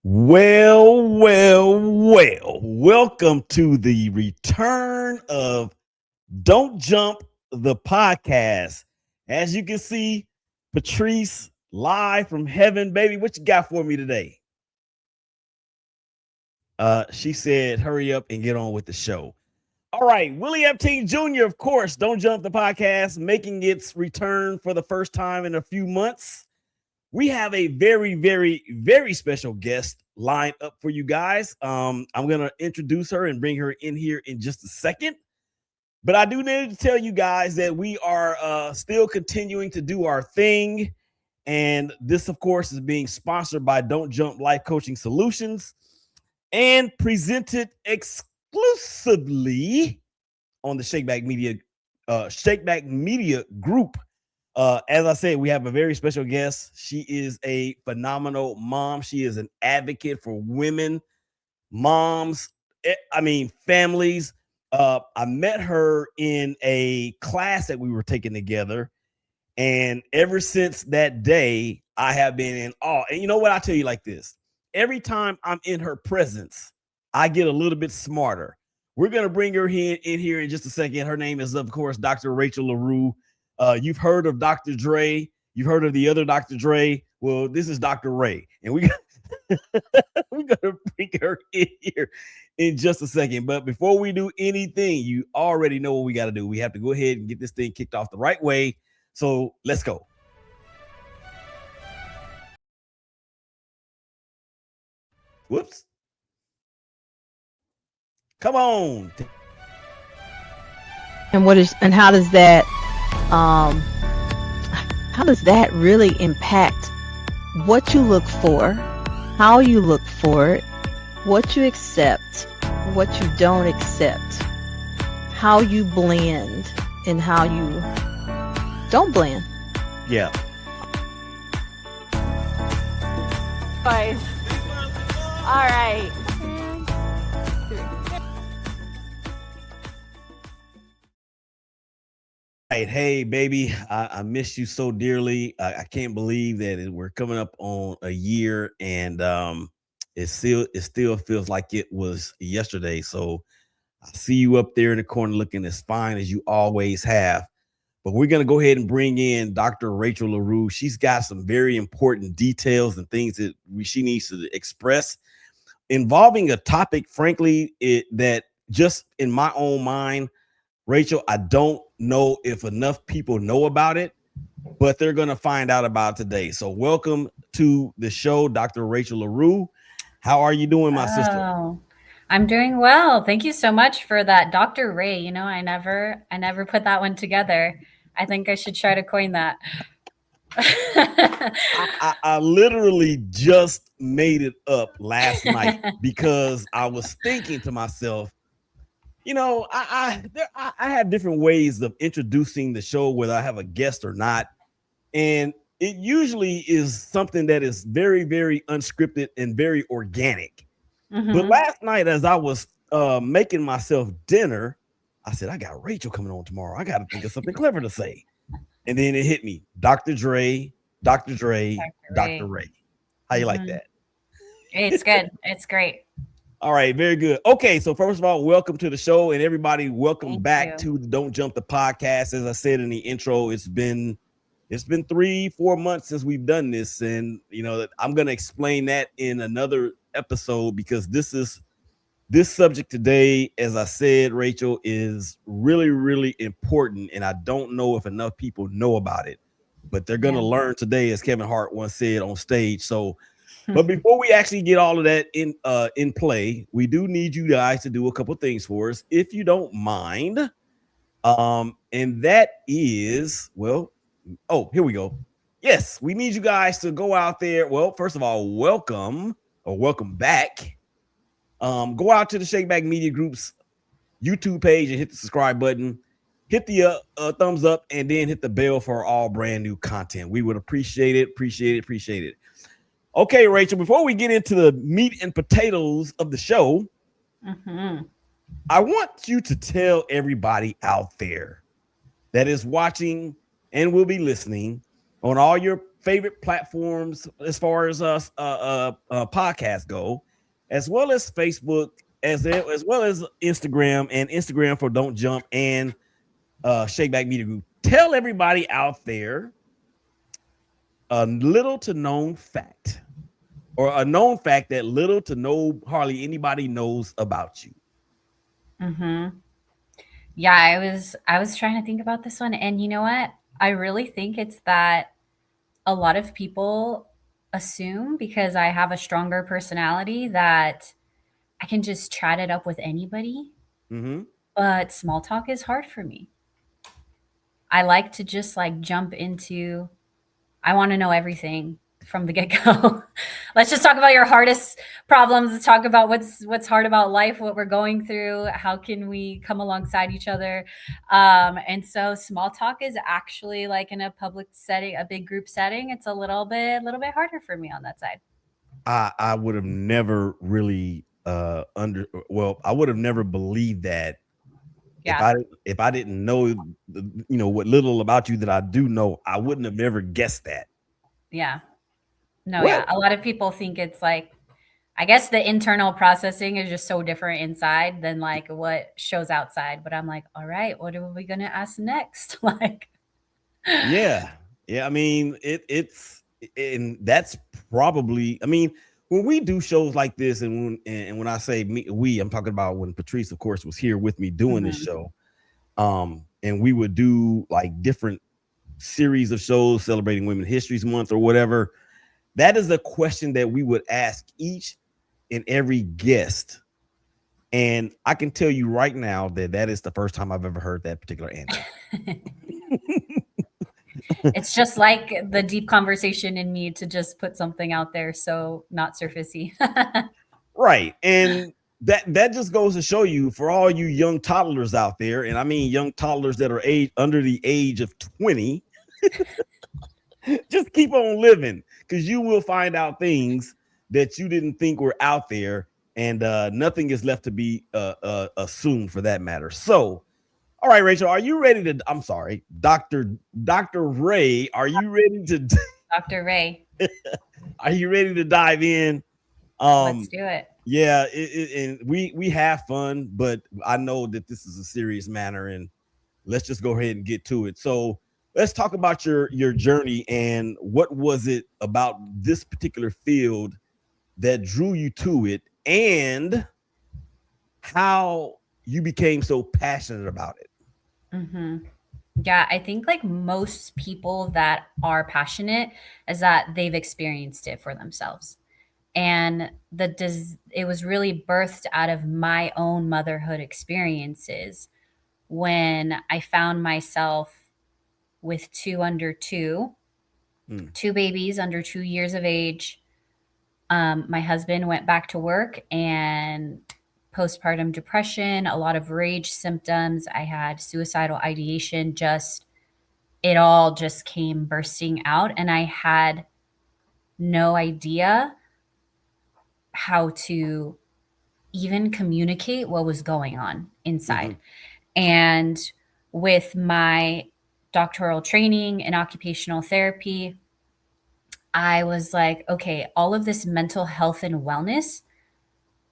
Well. Welcome to the return of Don't Jump the podcast. As you can see, Patrice live from heaven, baby. What you got for me today? She said, hurry up and get on with the show. All right, Willie Epting Jr., of course, Don't Jump the podcast, making its return for the first time in a few months. We have a very special guest lined up for you guys. I'm going to introduce her and bring her in here in just a second. But I do need to tell you guys that we are still continuing to do our thing. And this, of course, is being sponsored by Don't Jump Life Coaching Solutions and presented exclusively on the Shakeback Media Group. As I said, we have a very special guest. She is a phenomenal mom. She is an advocate for women, moms, families. I met her in a class that we were taking together. And ever since that day, I have been in awe. And you know what? I tell you like this. Every time I'm in her presence, I get a little bit smarter. We're going to bring her in here in just a second. Her name is, of course, Dr. Rachel Larue. You've heard of Dr. Dre. You've heard of the other Dr. Dre. Well, this is Dr. Ray. And we're going to bring her in here in just a second. But before we do anything, you already know what we got to do. We have to go ahead and get this thing kicked off the right way. So let's go. Whoops. Come on. And how does that really impact what you look for, how you look for it, what you accept, what you don't accept, how you blend and how you don't blend? Yeah. Five. All right. Right, hey baby, I miss you so dearly. I can't believe that we're coming up on a year, and it still feels like it was yesterday. So I see you up there in the corner looking as fine as you always have. But we're gonna go ahead and bring in Dr. Rachel Larue. She's got some very important details and things that she needs to express involving a topic, frankly, that just in my own mind, Rachel, I don't know if enough people know about it, but they're going to find out about it today. So welcome to the show, Dr. Rachel Larue. How are you doing, my sister? I'm doing well. Thank you so much for that, Dr. Ray. You know, I never put that one together. I think I should try to coin that. I literally just made it up last night because I was thinking to myself, you know, I have different ways of introducing the show, whether I have a guest or not. And it usually is something that is very unscripted and very organic. Mm-hmm. But last night, as I was making myself dinner, I said, I got Rachel coming on tomorrow. I got to think of something clever to say. And then it hit me, Dr. Ray. How you like that? It's good. It's great. All right, very good. Okay, so first of all, welcome to the show, and everybody, welcome back to the Don't Jump the podcast. As I said in the intro, it's been 3-4 months since we've done this, and you know I'm going to explain that in another episode because this subject today, as I said, Rachel, is really important, and I don't know if enough people know about it, but they're going to learn today, as Kevin Hart once said on stage. So. But before we actually get all of that in play, we do need you guys to do a couple things for us, if you don't mind. And that is, here we go. Yes, we need you guys to go out there. Well, first of all, welcome back. Go out to the Shakeback Media Group's YouTube page and hit the subscribe button. Hit the thumbs up and then hit the bell for all brand new content. We would appreciate it. Okay, Rachel, before we get into the meat and potatoes of the show, I want you to tell everybody out there that is watching and will be listening on all your favorite platforms as far as podcasts go, as well as Facebook, as well as Instagram, and Instagram for Don't Jump, and Shakeback Media Group. Tell everybody out there a little to known fact, or a known fact that little to no hardly anybody knows about you. Mm-hmm. Yeah, I was trying to think about this one, and you know what? I really think it's that a lot of people assume because I have a stronger personality that I can just chat it up with anybody, Mm-hmm. but small talk is hard for me. I like to just like jump into, I want to know everything from the get-go. Let's just talk about your hardest problems. Let's talk about what's hard about life, what we're going through, how can we come alongside each other. And so small talk is actually like in a public setting, a big group setting, it's a little bit harder for me on that side. I would have never really I would have never believed that if Yeah. I didn't know what little about you that I do know, I wouldn't have never guessed that. Yeah. No, Well, yeah. A lot of people think it's like, I guess the internal processing is just so different inside than like what shows outside. But I'm like, all right, what are we gonna ask next? Like, yeah. Yeah, I mean, and that's probably, I mean, when we do shows like this, and when I say I'm talking about when Patrice, of course, was here with me doing this mhm. show. And we would do like different series of shows celebrating Women's History Month or whatever. That is a question that we would ask each and every guest. And I can tell you right now that that is the first time I've ever heard that particular answer. It's just like the deep conversation in me to just put something out there, so not surfacey. Right. And that just goes to show you, for all you young toddlers out there, and I mean young toddlers that are under the age of 20, just keep on living, because you will find out things that you didn't think were out there, and nothing is left to be assumed for that matter. So, all right, Rachel, are you ready to? I'm sorry, Dr. Ray, are you ready to? Dr. Ray, Are you ready to dive in? let's do it. Yeah, and we have fun, but I know that this is a serious matter, and let's just go ahead and get to it. So let's talk about your journey, and what was it about this particular field that drew you to it, and how you became so passionate about it. Hmm. Yeah, I think like most people that are passionate is that they've experienced it for themselves. And it was really birthed out of my own motherhood experiences when I found myself with two babies under 2 years of age. My husband went back to work, and postpartum depression, a lot of rage symptoms. I had suicidal ideation, just it all just came bursting out. And I had no idea how to even communicate what was going on inside. Mm-hmm. And with my doctoral training in occupational therapy, I was like, okay, all of this mental health and wellness,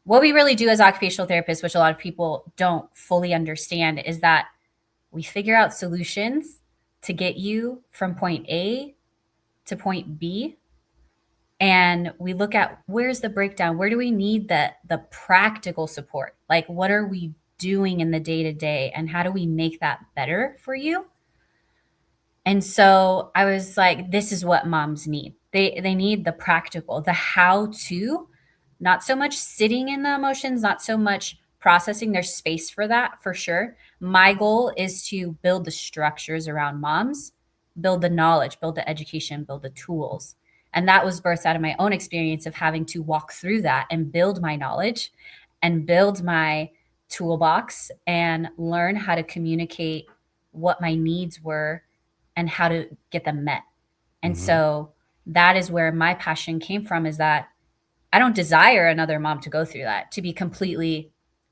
what we really do as occupational therapists, which a lot of people don't fully understand, is that we figure out solutions to get you from point A to point B. And we look at where's the breakdown? Where do we need the practical support? Like, what are we doing in the day to day? And how do we make that better for you? And so I was like, this is what moms need. They need the practical, the how to, not so much sitting in the emotions, not so much processing. There's space for that for sure. My goal is to build the structures around moms, build the knowledge, build the education, build the tools. And that was birthed out of my own experience of having to walk through that and build my knowledge and build my toolbox and learn how to communicate what my needs were and how to get them met. And Mm-hmm. so that is where my passion came from, is that I don't desire another mom to go through that, to be completely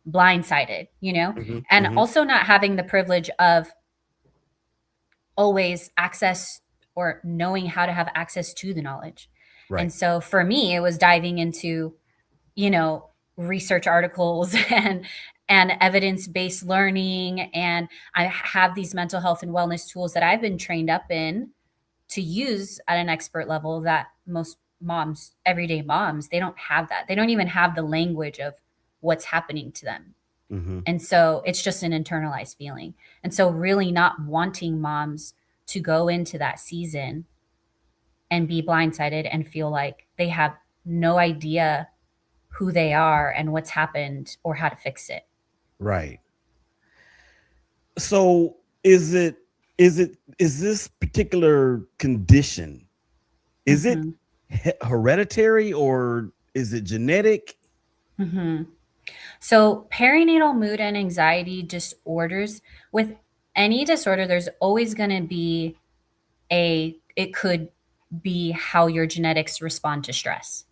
blindsided, Mm-hmm. and Mm-hmm. also not having the privilege of always access or knowing how to have access to the knowledge. Right. And so for me, it was diving into, research articles and evidence-based learning. And I have these mental health and wellness tools that I've been trained up in to use at an expert level that most moms, everyday moms, they don't have that. They don't even have the language of what's happening to them. Mm-hmm. And so it's just an internalized feeling. And so really not wanting moms to go into that season and be blindsided and feel like they have no idea who they are and what's happened or how to fix it. Right. So is this particular condition, is it hereditary or is it genetic? So perinatal mood and anxiety disorders, with any disorder, there's always going to be it could be how your genetics respond to stress.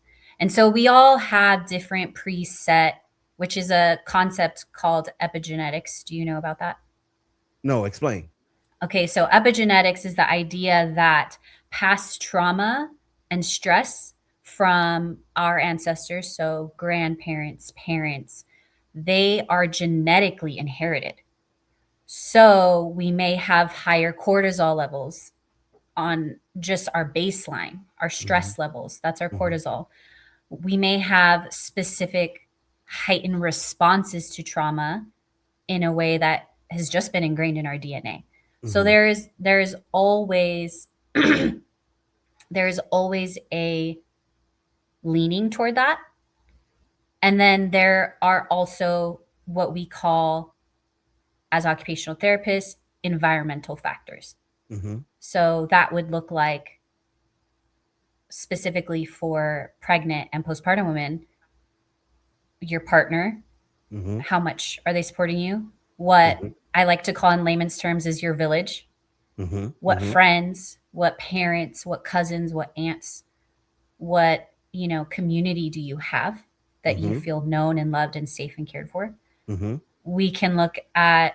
And so we all have different preset, which is a concept called epigenetics. Do you know about that? No, explain. Okay, so epigenetics is the idea that past trauma and stress from our ancestors, so grandparents, parents, they are genetically inherited. So we may have higher cortisol levels on just our baseline, our stress levels. That's our cortisol. We may have specific heightened responses to trauma in a way that has just been ingrained in our DNA. So there is always there's always a leaning toward that. And then there are also what we call, as occupational therapists, environmental factors. So that would look like, specifically for pregnant and postpartum women, your partner, how much are they supporting you? What I like to call in layman's terms is your village. What friends, what parents, what cousins, what aunts, what, community do you have that you feel known and loved and safe and cared for? We can look at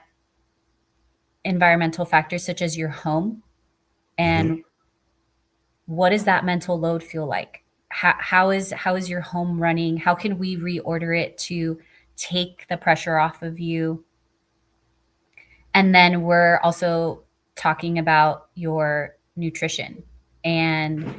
environmental factors such as your home and what does that mental load feel like? How is your home running? How can we reorder it to take the pressure off of you? And then we're also talking about your nutrition and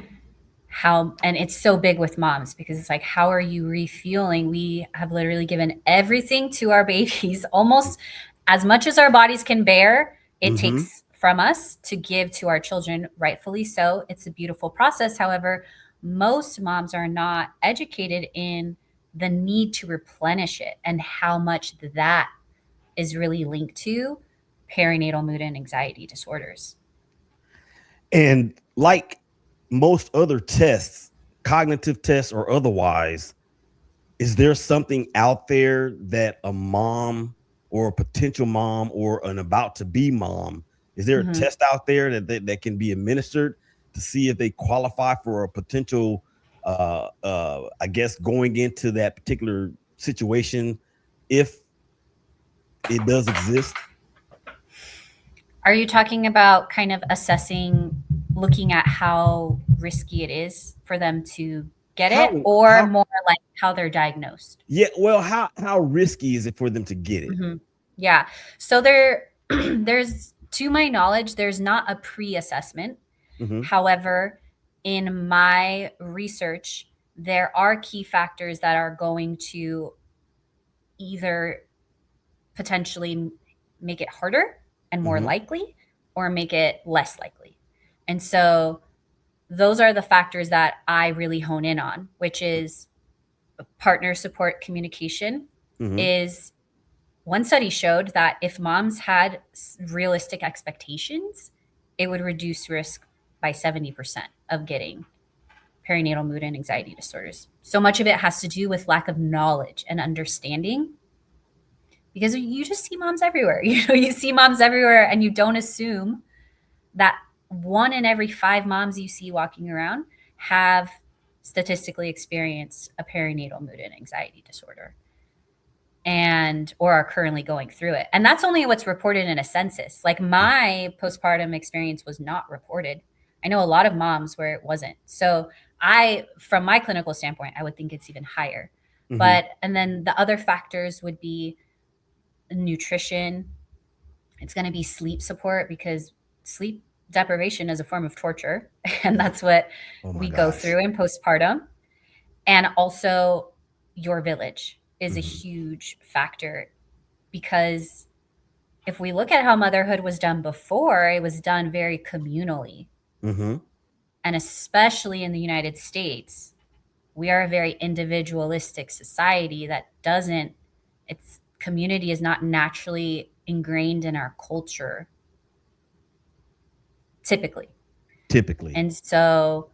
and it's so big with moms because it's like, how are you refueling? We have literally given everything to our babies, almost as much as our bodies can bear. It takes from us to give to our children, rightfully so. It's a beautiful process. However, most moms are not educated in the need to replenish it and how much that is really linked to perinatal mood and anxiety disorders. And like most other tests, cognitive tests or otherwise, is there something out there that a mom or a potential mom or an about to be mom, is there a test out there that can be administered to see if they qualify for a potential, I guess, going into that particular situation, if it does exist? Are you talking about kind of assessing, looking at how risky it is for them to get it, or more like how they're diagnosed? Yeah, well, how risky is it for them to get it? Yeah. So there's, to my knowledge, there's not a pre-assessment. However, in my research, there are key factors that are going to either potentially make it harder and more likely, or make it less likely. And so those are the factors that I really hone in on, which is partner support communication. Is one study showed that if moms had realistic expectations, it would reduce risk by 70% of getting perinatal mood and anxiety disorders. So much of it has to do with lack of knowledge and understanding, because you just see moms everywhere. You see moms everywhere, and you don't assume that 1 in every 5 moms you see walking around have statistically experienced a perinatal mood and anxiety disorder or are currently going through it. And that's only what's reported in a census. Like, my postpartum experience was not reported. I know a lot of moms where it wasn't. So from my clinical standpoint, I would think it's even higher. And then the other factors would be nutrition. It's going to be sleep support, because sleep deprivation is a form of torture. And that's what we go through in postpartum. And also your village is a huge factor, because if we look at how motherhood was done before, it was done very communally. And especially in the United States, we are a very individualistic society that community is not naturally ingrained in our culture, typically. And so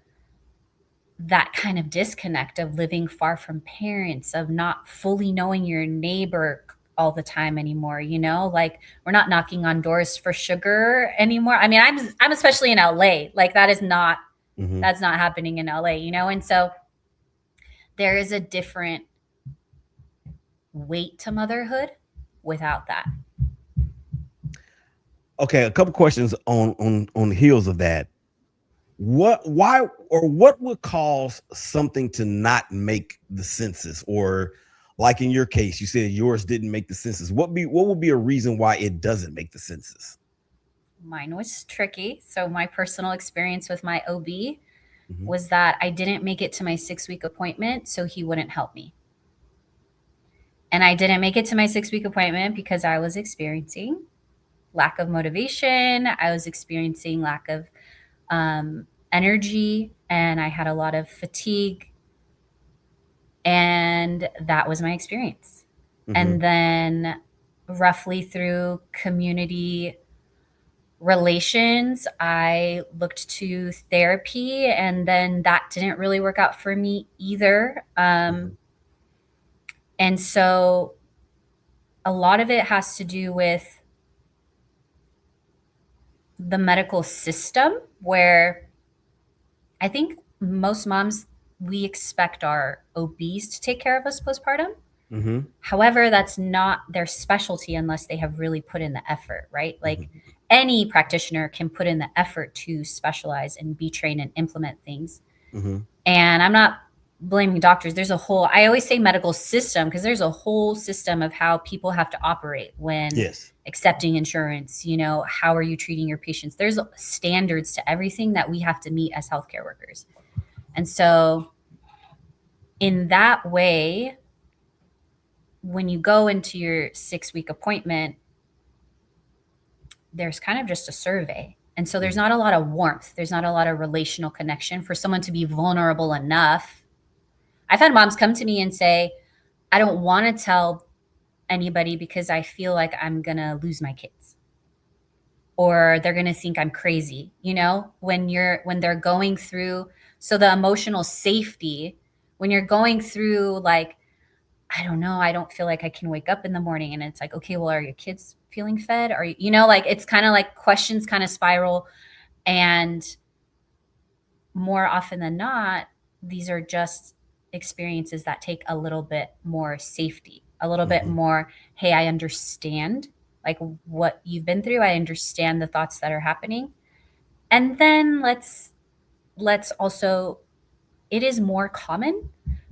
that kind of disconnect of living far from parents, of not fully knowing your neighbor all the time anymore, like we're not knocking on doors for sugar anymore. I mean, I'm especially in LA, like that's not happening in LA, and so there is a different weight to motherhood without that. Okay, a couple questions on the heels of that. What would cause something to not make the census? Or like in your case, you said yours didn't make the census. What would be a reason why it doesn't make the census? Mine was tricky. So my personal experience with my OB was that I didn't make it to my 6-week appointment, so he wouldn't help me. And I didn't make it to my 6-week appointment because I was experiencing lack of motivation. I was experiencing lack of energy, and I had a lot of fatigue. And that was my experience. And then roughly through community relations, I looked to therapy, and then that didn't really work out for me either. And so a lot of it has to do with the medical system, where I think most moms, we expect our OBs to take care of us postpartum. However, that's not their specialty unless they have really put in the effort, right? Like any practitioner can put in the effort to specialize and be trained and implement things. And I'm not blaming doctors. I always say medical system, because there's a whole system of how people have to operate when accepting insurance. How are you treating your patients? There's standards to everything that we have to meet as healthcare workers. And so in that way, when you go into your 6-week appointment, there's kind of just a survey. And so there's not a lot of warmth. There's not a lot of relational connection for someone to be vulnerable enough. I've had moms come to me and say, I don't want to tell anybody because I feel like I'm going to lose my kids, or they're going to think I'm crazy, when they're going through. So the emotional safety, when you're going through, like, I don't know, I don't feel like I can wake up in the morning, and it's like, okay, well, are your kids feeling fed? Are you, like, it's kind of like questions kind of spiral. And more often than not, these are just experiences that take a little bit more safety, a little bit more, hey, I understand like what you've been through. I understand the thoughts that are happening. And then let's also, it is more common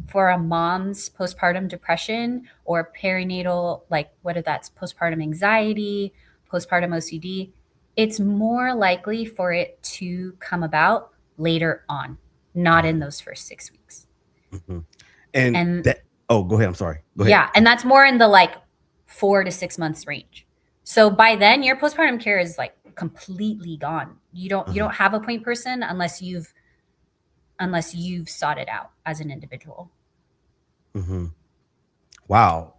for a mom's postpartum depression or perinatal, like whether that's postpartum anxiety, postpartum OCD, it's more likely for it to come about later on, not in those first 6 weeks. And that, go ahead. I'm sorry. Go ahead. Yeah. And that's more in the like 4 to 6 months range. So by then your postpartum care is like completely gone. You don't have a point person unless you've sought it out as an individual. Wow.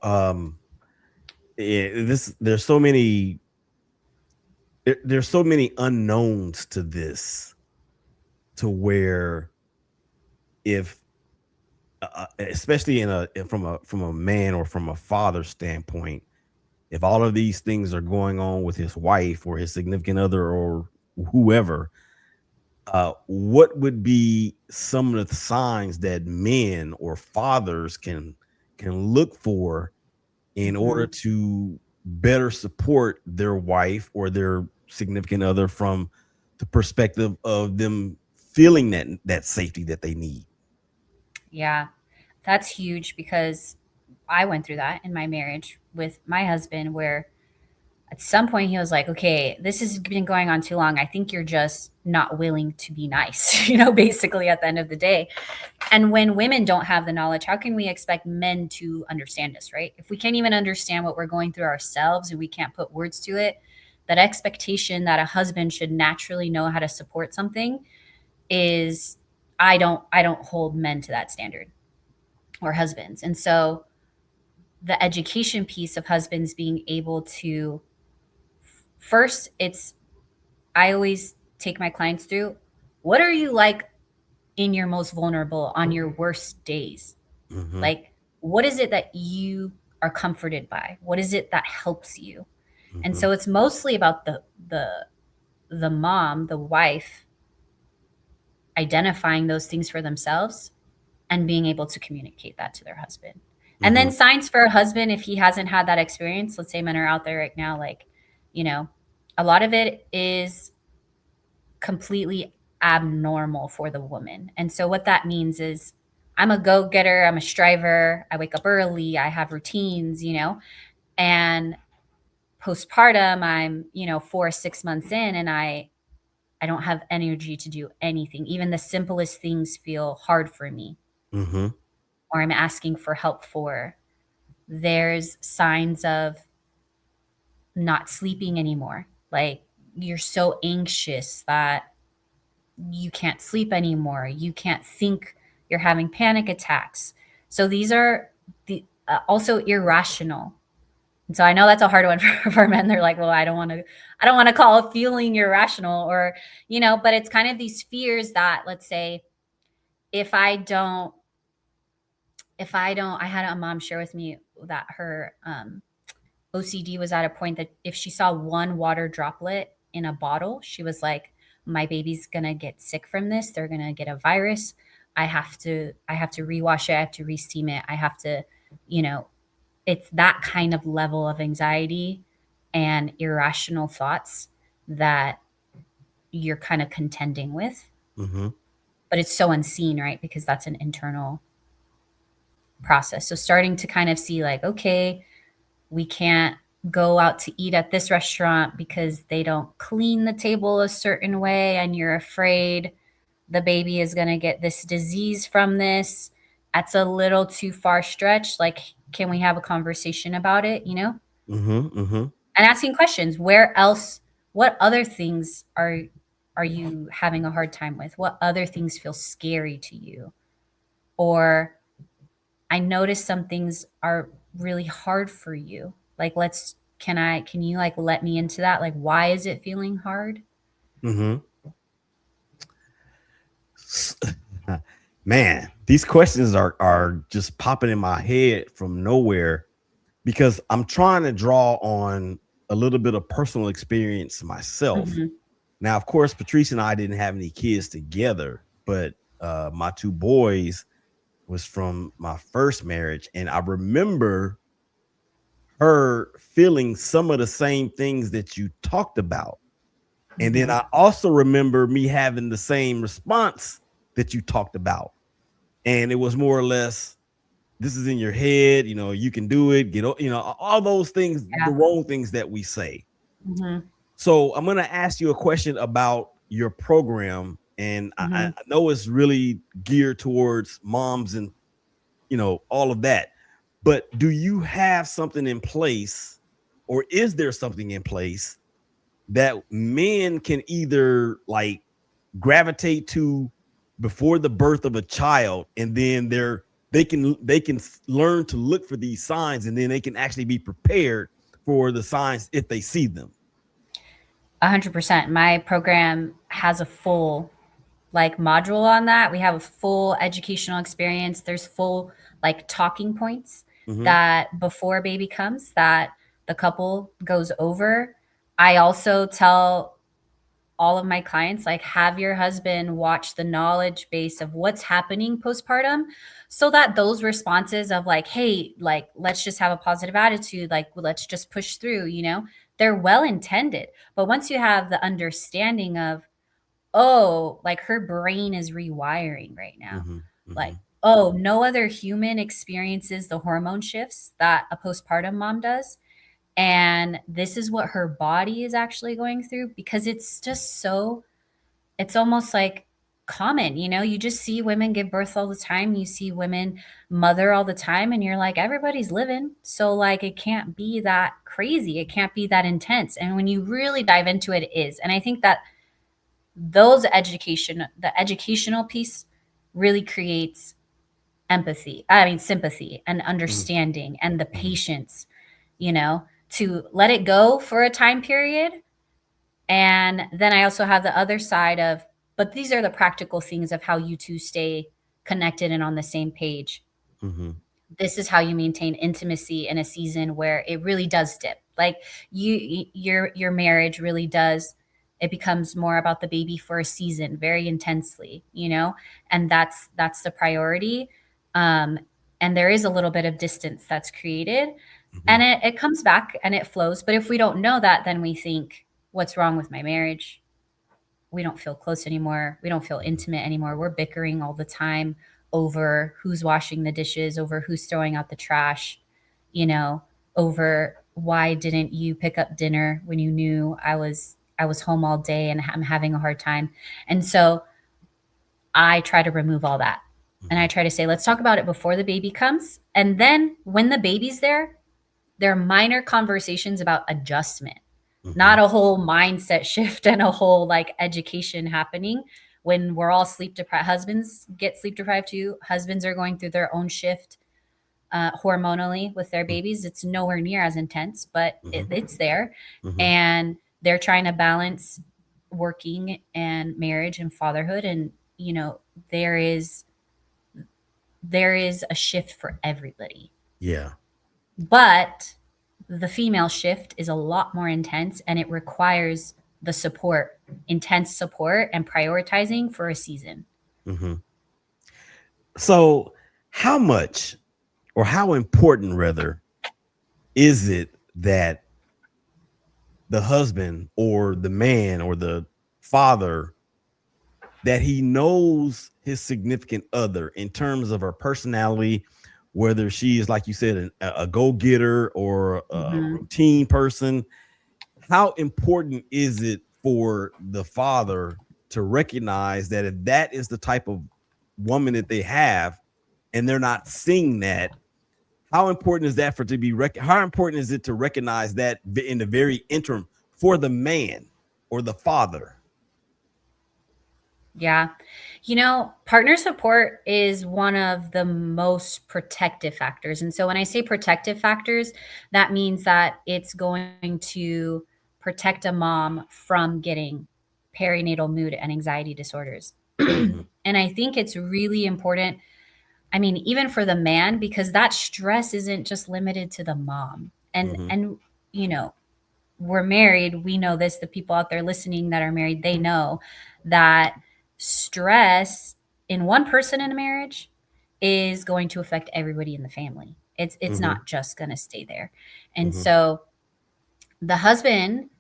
There's so many unknowns to this, to where if especially from a man or from a father standpoint, if all of these things are going on with his wife or his significant other or whoever, what would be some of the signs that men or fathers can look for in order to better support their wife or their significant other from the perspective of them feeling that safety that they need. Yeah, that's huge because I went through that in my marriage with my husband, where at some point he was like, okay, this has been going on too long. I think you're just not willing to be nice, basically at the end of the day. And when women don't have the knowledge, how can we expect men to understand us, right? If we can't even understand what we're going through ourselves and we can't put words to it, that expectation that a husband should naturally know how to support something is, I don't hold men to that standard, or husbands. And so the education piece of husbands being able to, first, it's, I always take my clients through, what are you like in your most vulnerable, on your worst days? Mm-hmm. Like, what is it that you are comforted by? What is it that helps you? And Mm-hmm. so it's mostly about the mom, the wife, identifying those things for themselves and being able to communicate that to their husband. And Mm-hmm. then signs for a husband, if he hasn't had that experience, let's say men are out there right now, like, a lot of it is completely abnormal for the woman. And so what that means is, I'm a go-getter, I'm a striver, I wake up early, I have routines, and postpartum, I'm, 4 or 6 months in, and I don't have energy to do anything. Even the simplest things feel hard for me, Mm-hmm. or I'm asking for help for. There's signs of not sleeping anymore. Like, you're so anxious that you can't sleep anymore. You can't think, you're having panic attacks. So these are also irrational. And so I know that's a hard one for men. They're like, well, I don't want to call a feeling irrational, or, but it's kind of these fears that, let's say, if I don't, I had a mom share with me that her OCD was at a point that if she saw one water droplet in a bottle, she was like, my baby's gonna get sick from this. They're gonna get a virus. I have to rewash it. I have to re-steam it. I have to, you know, it's that kind of level of anxiety and irrational thoughts that you're kind of contending with. Mm-hmm. But it's so unseen, right? Because that's an internal process. So starting to kind of see, like, okay, we can't go out to eat at this restaurant because they don't clean the table a certain way, and you're afraid the baby is going to get this disease from this. That's a little too far stretched. Like, can we have a conversation about it, Mm-hmm. Mm-hmm. and asking questions? Where else, what other things are you having a hard time with? What other things feel scary to you? Or, I notice some things are really hard for you. Like, can you like let me into that? Like, why is it feeling hard? Mm-hmm. Man, these questions are just popping in my head from nowhere, because I'm trying to draw on a little bit of personal experience myself. Mm-hmm. Now, of course, Patrice and I didn't have any kids together, but my two boys was from my first marriage, and I remember her feeling some of the same things that you talked about. And then I also remember me having the same response that you talked about. And it was more or less, this is in your head, you can do it, all those things, Yeah. the wrong things that we say. Mm-hmm. So I'm going to ask you a question about your program. And I know it's really geared towards moms and, all of that. But do you have something in place, or is there something in place that men can either like gravitate to before the birth of a child, and then they can learn to look for these signs, and then they can actually be prepared for the signs if they see them? 100%. My program has a full like module on that. We have a full educational experience. There's full like talking points Mm-hmm. that before baby comes that the couple goes over. I also tell all of my clients, like, have your husband watch the knowledge base of what's happening postpartum, so that those responses of like, hey, like, let's just have a positive attitude, like, let's just push through, they're well intended. But once you have the understanding of, oh, like her brain is rewiring right now. Mm-hmm. Like, Mm-hmm. oh, no other human experiences the hormone shifts that a postpartum mom does. And this is what her body is actually going through, because it's just so, it's almost like common, you just see women give birth all the time, you see women mother all the time, and you're like, everybody's living, so like it can't be that crazy, it can't be that intense. And when you really dive into it, it is. And I think that the educational piece really creates sympathy and Mm-hmm. understanding and the Mm-hmm. patience, to let it go for a time period. And then I also have the other side of, but these are the practical things of how you two stay connected and on the same page. Mm-hmm. This is how you maintain intimacy in a season where it really does dip. Like your marriage really does, it becomes more about the baby for a season very intensely, and that's the priority. um and there is a little bit of distance that's created, Mm-hmm. and it comes back and it flows. But if we don't know that, then we think, what's wrong with my marriage? We don't feel close anymore. We don't feel intimate anymore. We're bickering all the time over who's washing the dishes, over who's throwing out the trash, you know, over why didn't you pick up dinner when you knew I was home all day and I'm having a hard time. And so I try to remove all that. And I try to say, let's talk about it before the baby comes. And then when the baby's there are minor conversations about adjustment, Mm-hmm. not a whole mindset shift and a whole like education happening. When we're all sleep deprived, husbands get sleep deprived too. Husbands are going through their own shift hormonally with their babies. It's nowhere near as intense, but Mm-hmm. it's there. Mm-hmm. And they're trying to balance working and marriage and fatherhood. And, there is a shift for everybody. Yeah. But the female shift is a lot more intense, and it requires the support, intense support and prioritizing for a season. Mm-hmm. So, how much or how important, rather, is it that the husband or the man or the father, that he knows his significant other in terms of her personality, whether she is, like you said, a go-getter or a Mm-hmm. routine person? How important is it for the father to recognize that if that is the type of woman that they have and they're not seeing that, how important is that for to be how important is it to recognize that in the very interim for the man or the father? Yeah. Partner support is one of the most protective factors. And so when I say protective factors, that means that it's going to protect a mom from getting perinatal mood and anxiety disorders. Mm-hmm. And I think it's really important. I mean, even for the man, because that stress isn't just limited to the mom. And Mm-hmm. and you know, we're married, we know this, the people out there listening that are married, they know that stress in one person in a marriage is going to affect everybody in the family. It's Mm-hmm. not just going to stay there. And Mm-hmm. so the husband,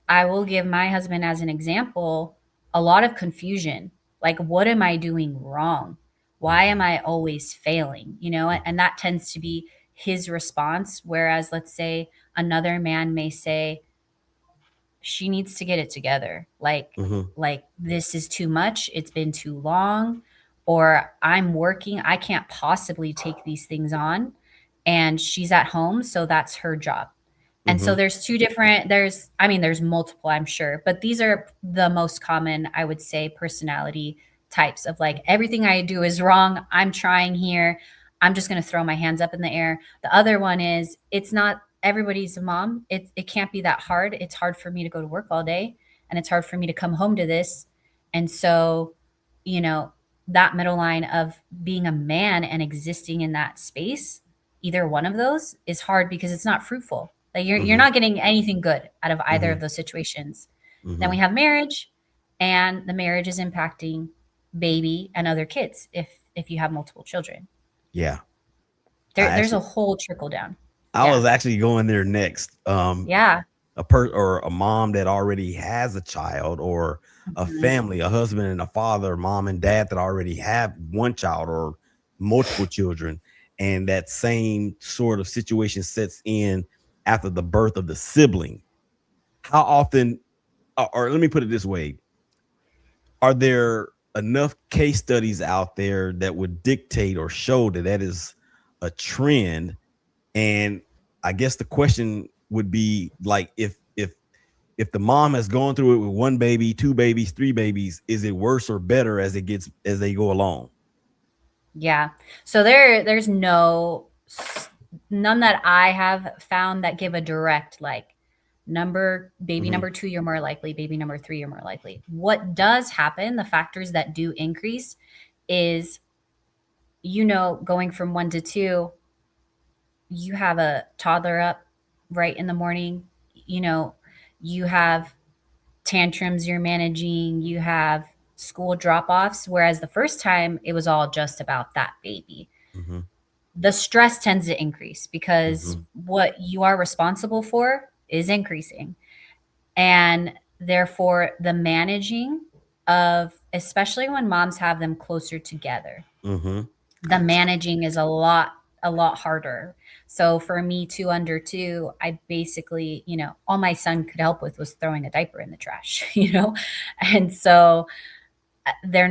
I will give my husband as an example, a lot of confusion. Like, what am I doing wrong? Why am Mm-hmm. I always failing? And that tends to be his response. Whereas, let's say another man may say, she needs to get it together. Mm-hmm. Like this is too much. It's been too long. Or I'm working. I can't possibly take these things on. And she's at home, so that's her job. And so Mm-hmm. there's there's multiple, I'm sure, but these are the most common, I would say, personality types of like, everything I do is wrong. I'm trying here. I'm just going to throw my hands up in the air. The other one is, it's not everybody's a mom. It can't be that hard. It's hard for me to go to work all day, and it's hard for me to come home to this. And so, you know, that middle line of being a man and existing in that space, either one of those is hard because it's not fruitful. Like you're Mm-hmm. not getting anything good out of either Mm-hmm. of those situations. Then Mm-hmm. we have marriage, and the marriage is impacting baby and other kids if you have multiple children. Yeah. I There's a actually whole trickle down. I Yeah. was actually going there next. Yeah. or a mom that already has a child, or a Mhm. family, a husband and a father, mom and dad that already have one child or multiple children, and that same sort of situation sets in after the birth of the sibling. How often, or let me put it this way, are there enough case studies out there that would dictate or show that that is a trend? And I guess the question would be like, if the mom has gone through it with one baby, two babies, three babies, is it worse or better as they go along? Yeah. So there's none that I have found that give a direct like baby Hmm. number 2 you're more likely, baby number 3 you're more likely. What does happen, the factors that do increase is going from 1 to 2, you have a toddler up right in the morning, you know, you have tantrums you're managing, you have school drop-offs, whereas the first time it was all just about that baby. Hmm. The stress tends to increase because Hmm. what you are responsible for is increasing. And therefore, the managing of, especially when moms have them closer together, Hmm. the managing is a lot harder. So for me, 2 under 2, I basically, all my son could help with was throwing a diaper in the trash, and so they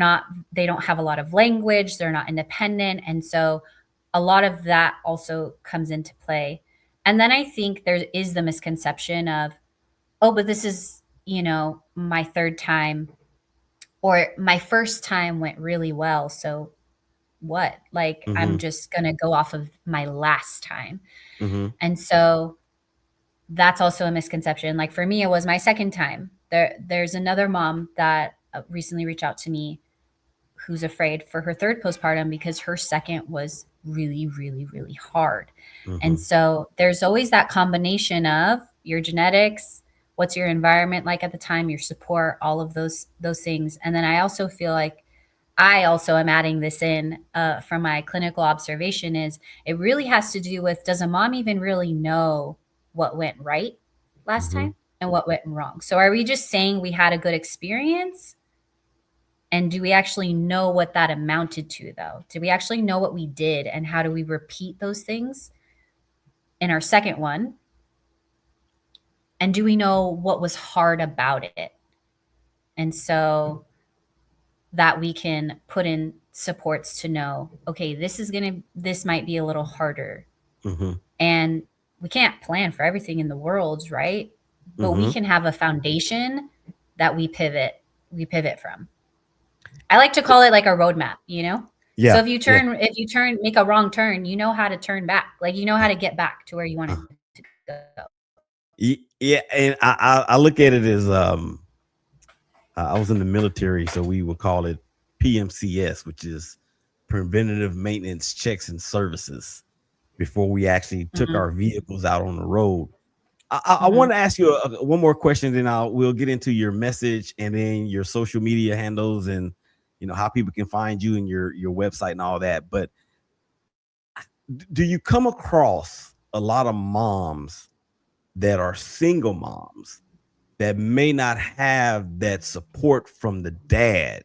don't have a lot of language, they're not independent, and so a lot of that also comes into play. And then I think there is the misconception of, oh, but this is, my third time, or my first time went really well, so what? Like, I'm Hmm. just gonna go off of my last time. Hmm. And so that's also a misconception. Like for me, it was my second time. There's another mom that recently reached out to me who's afraid for her third postpartum because her second was really, really, really hard. And Hmm. so there's always that combination of your genetics, what's your environment like at the time, your support, all of those things. And then I also feel like I also am adding this in from my clinical observation is it really has to do with, does a mom even really know what went right last Hmm. time and what went wrong? So are we just saying we had a good experience? And do we actually know what that amounted to, though? Do we actually know what we did, and how do we repeat those things in our second one? And do we know what was hard about it? And so that we can put in supports to know, okay, this might be a little harder. Hmm. And we can't plan for everything in the world, right? But we Hmm. can have a foundation that we pivot from. I like to call it like a roadmap. So Yeah. Yeah. if you turn, make a wrong turn, you know how to turn back. Like you know how to get back to where you wanted Uh, to go. yeah, and I look at it as I was in the military, so we would call it PMCS, which is preventative maintenance checks and services, before we actually took Mhm, our vehicles out on the road. I mhm, want to ask you one more question, then we'll get into your message and then your social media handles, and how people can find you and your website and all that. But do you come across a lot of moms that are single moms that may not have that support from the dad?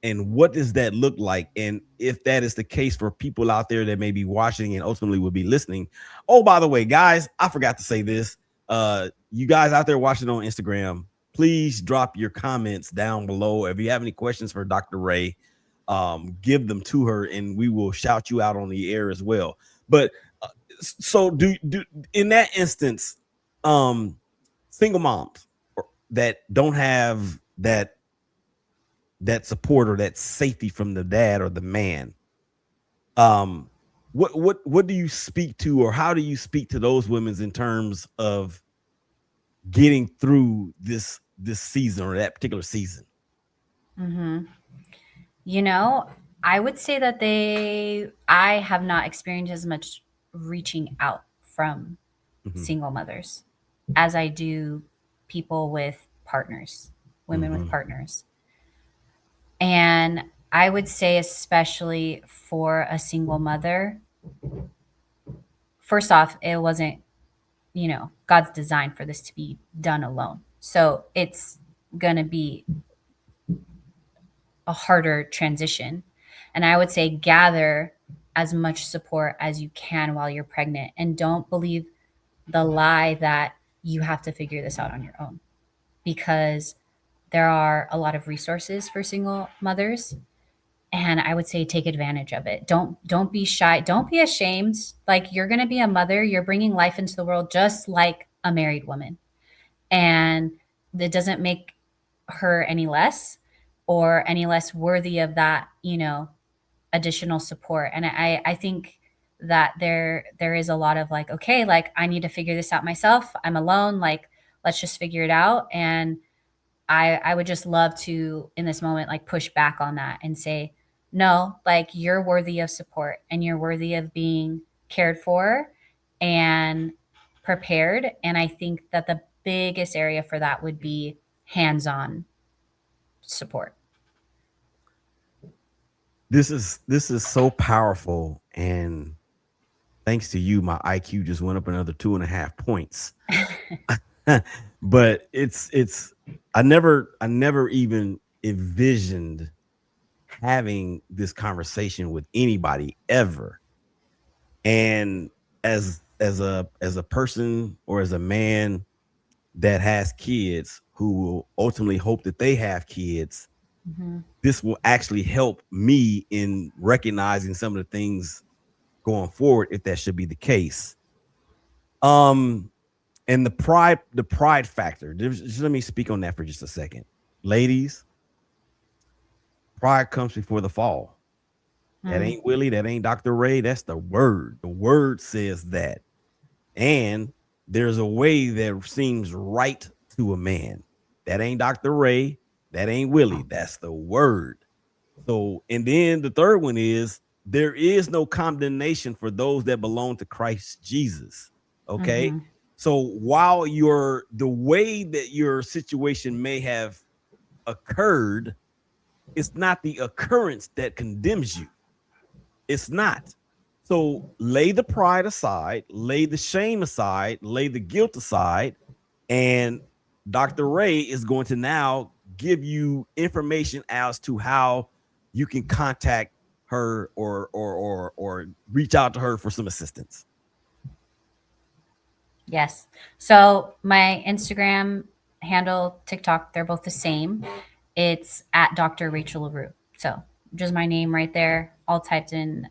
And what does that look like? And if that is the case for people out there that may be watching and ultimately will be listening. Oh, by the way, guys, I forgot to say this. You guys out there watching on Instagram, please drop your comments down below. If you have any questions for Dr. Ray, give them to her and we will shout you out on the air as well. But uh, so do in that instance, um, single moms that don't have that support or that safety from the dad or the man, um what do you speak to, or how do you speak to those women in terms of getting through this season or that particular season? mhm. You know, I would say that I have not experienced as much reaching out from Hmm. single mothers as I do people with partners, women with Hmm. partners. And I would say, especially for a single mother, first off, it wasn't God's design for this to be done alone. So it's going to be a harder transition. And I would say gather as much support as you can while you're pregnant, and don't believe the lie that you have to figure this out on your own, because there are a lot of resources for single mothers, and I would say take advantage of it. Don't be shy, don't be ashamed. Like, you're going to be a mother, you're bringing life into the world just like a married woman, and that doesn't make her any less or any less worthy of that, additional support. And I think that there is a lot of like, okay, like, I need to figure this out myself, I'm alone, like, let's just figure it out. And I would just love to, in this moment, like, push back on that and say, no, like, you're worthy of support, and you're worthy of being cared for and prepared. And I think that the biggest area for that would be hands-on support. This is so powerful, and thanks to you, my IQ just went up another 2.5 points. But it's I never even envisioned having this conversation with anybody ever. And as a person, or as a man that has kids who will ultimately hope that they have kids, Mm-hmm. this will actually help me in recognizing some of the things going forward, if that should be the case. And the pride factor. Just let me speak on that for just a second. Ladies, pride comes before the fall. That ain't Willie, that ain't Dr. Ray, that's the word. The word says that. And there's a way that seems right to a man. That ain't Dr. Ray, that ain't Willie, that's the word. So, and then the third one is, there is no condemnation for those that belong to Christ Jesus. Okay. Mm-hmm. So while the way that your situation may have occurred, it's not the occurrence that condemns you. It's not. So lay the pride aside, lay the shame aside, lay the guilt aside, and Dr. Ray is going to now give you information as to how you can contact her, or reach out to her for some assistance. Yes. So my Instagram handle, TikTok, they're both the same. It's at Dr. Rachel Larue. So just my name right there, all typed in,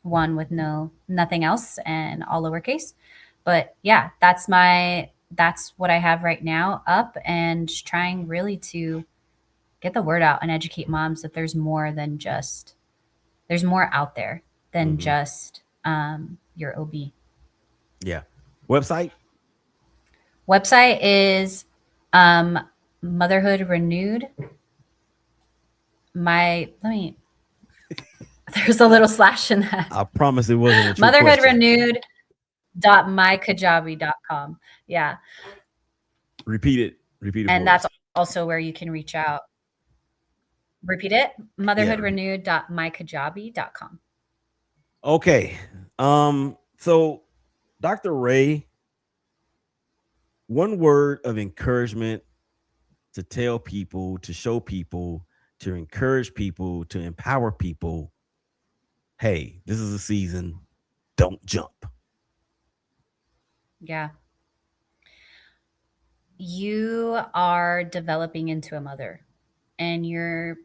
one with nothing else, and all lowercase. But yeah, that's what I have right now up, and just trying really to get the word out and educate moms that there's more out there than just your OB. Yeah. Website is Motherhood Renewed. There's a little slash in that. I promise it wasn't a true Motherhood question. Renewed.mykajabi.com. Yeah. Repeat it. And that's also where you can reach out. Repeat it. Motherhoodrenewed.mykajabi.com. Okay. So Dr. Ray, one word of encouragement to tell people, to show people, to encourage people, to empower people. Hey, this is a season. Don't jump. Yeah. You are developing into a mother, and your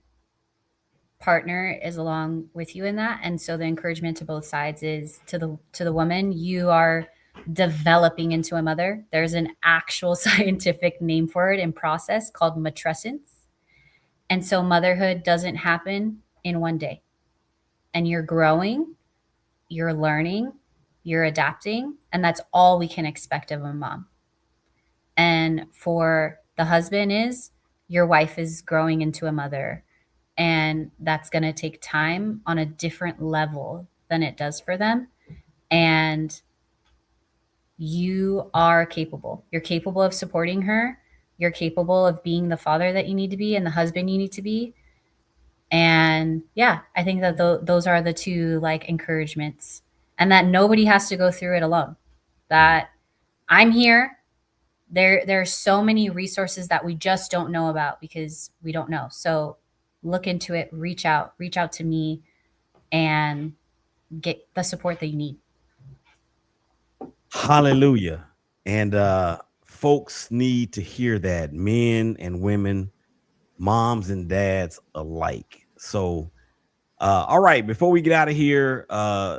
partner is along with you in that. And so the encouragement to both sides is to the woman, you are developing into a mother. There's an actual scientific name for it in process called matrescence. And so motherhood doesn't happen in one day. And you're growing, you're learning, you're adapting, and that's all we can expect of a mom. And for the husband, is your wife is growing into a mother, and that's going to take time on a different level than it does for them. And you are capable. You're capable of supporting her. You're capable of being the father that you need to be and the husband you need to be. And yeah, I think that those are the two like encouragements, and that nobody has to go through it alone. That I'm here. There are so many resources that we just don't know about because we don't know. So look into it, reach out to me, and get the support that you need. Hallelujah. And folks need to hear that, men and women, moms and dads alike. So all right, before we get out of here,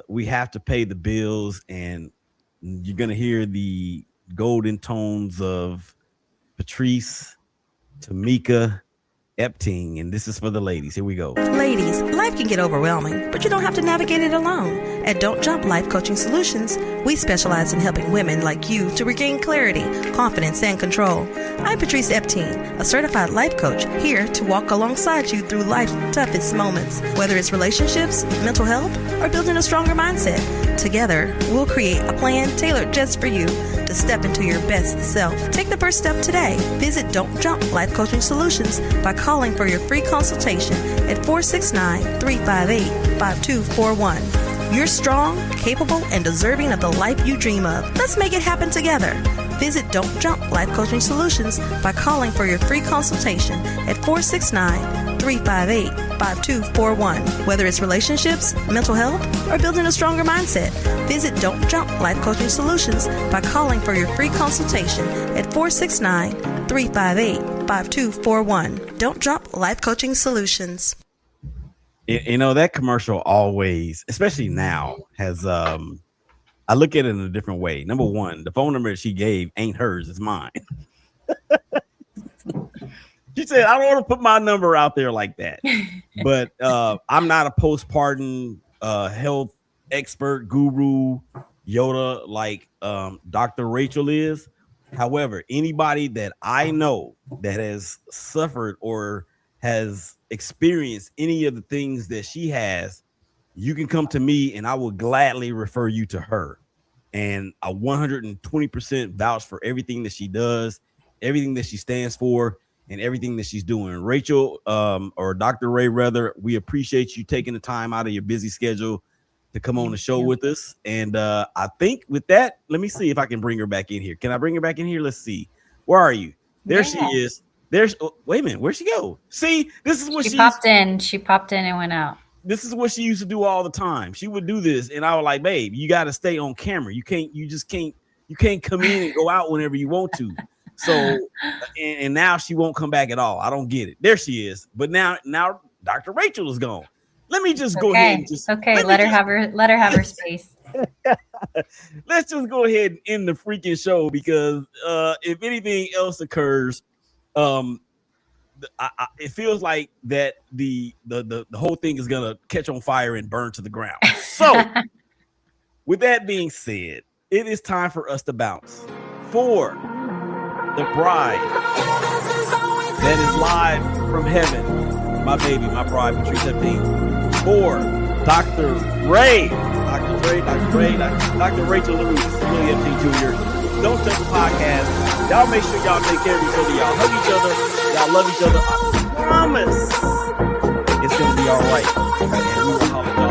we have to pay the bills, and you're gonna hear the golden tones of Patrice, Tamika, Epting, and this is for the ladies. Here we go. Ladies, life can get overwhelming, but you don't have to navigate it alone. At Don't Jump Life Coaching Solutions, we specialize in helping women like you to regain clarity, confidence, and control. I'm Patrice Epting, a certified life coach, here to walk alongside you through life's toughest moments, whether it's relationships, mental health, or building a stronger mindset. Together, we'll create a plan tailored just for you to step into your best self. Take the first step today. Visit Don't Jump Life Coaching Solutions by calling for your free consultation at 469-358-5241. You're strong, capable, and deserving of the life you dream of. Let's make it happen together. Visit Don't Jump Life Coaching Solutions by calling for your free consultation at 469-358-5241. Whether it's relationships, mental health, or building a stronger mindset, visit Don't Jump Life Coaching Solutions by calling for your free consultation at 469-358-5241. Don't Jump Life Coaching Solutions. You know, that commercial always, especially now, has I look at it in a different way. Number one, the phone number she gave ain't hers, it's mine. She said, I don't want to put my number out there like that. But I'm not a postpartum health expert, guru, Yoda, like Dr. Rachel is. However, anybody that I know that has suffered or has experienced any of the things that she has, you can come to me and I will gladly refer you to her. And I 120% vouch for everything that she does, everything that she stands for, and everything that she's doing. Rachel, or Dr. Ray, rather, we appreciate you taking the time out of your busy schedule to come on the show with us. And I think with that, let me see if I can bring her back in here. Can I bring her back in here? Let's see. Where are you? There she is. There's wait a minute, where'd she go? See, this is what she popped in. She popped in and went out. This is what she used to do all the time. She would do this, and I was like, babe, you got to stay on camera. You can't come in and go out whenever you want to. So, and now she won't come back at all. I don't get it. There she is. But now Dr. Rachel is gone. Let me just go ahead and just let her have her space. Let's just go ahead and end the freaking show, because if anything else occurs, it feels like that the whole thing is gonna catch on fire and burn to the ground. So with that being said, it is time for us to bounce for the bride that is live from heaven, my baby, my bride, Patrice Epting, for Dr. Rachel Larue. This is William Epting Jr. Don't Touch the Podcast. Y'all make sure y'all take care of each other. Y'all hug each other. Y'all love each other. I promise it's going to be all right. And we will holler at y'all